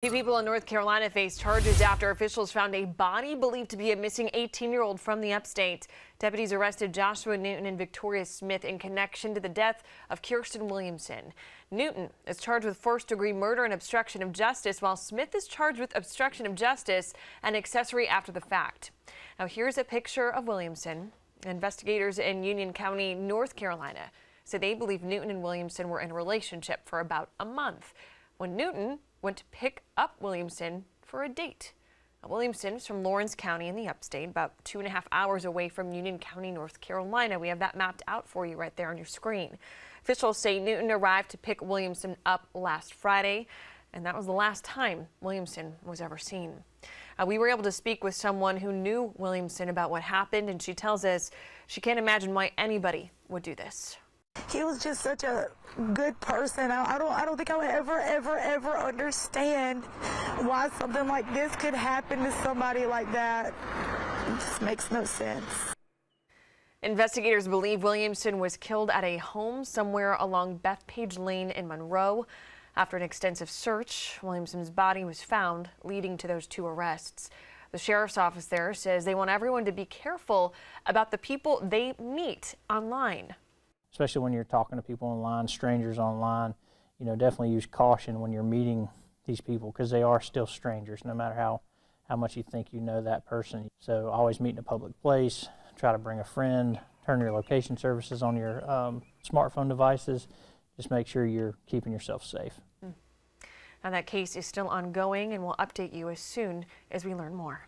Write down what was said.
Two people in North Carolina face charges after officials found a body believed to be a missing 18-year-old from the upstate. Deputies arrested Joshua Newton and Victoria Smith in connection to the death of Kierstyn Williamson. Newton is charged with first-degree murder and obstruction of justice, while Smith is charged with obstruction of justice and accessory after the fact. Now here's a picture of Williamson. Investigators in Union County, North Carolina, say they believe Newton and Williamson were in a relationship for about a month when Newton went to pick up Williamson for a date. Now, Williamson is from Lawrence County in the upstate, about 2.5 hours away from Union County, North Carolina. We have that mapped out for you right there on your screen. Officials say Newton arrived to pick Williamson up last Friday, and that was the last time Williamson was ever seen. We were able to speak with someone who knew Williamson about what happened, and she tells us she can't imagine why anybody would do this. He was just such a good person. I don't think I would ever understand why something like this could happen to somebody like that. It just makes no sense. Investigators believe Williamson was killed at a home somewhere along Bethpage Lane in Monroe. After an extensive search, Williamson's body was found, leading to those two arrests. The sheriff's office there says they want everyone to be careful about the people they meet online. Especially when you're talking to people online, strangers online, definitely use caution when you're meeting these people, because they are still strangers, no matter how much you think you know that person. So always meet in a public place, try to bring a friend, turn your location services on your smartphone devices. Just make sure you're keeping yourself safe. Now that case is still ongoing, and we'll update you as soon as we learn more.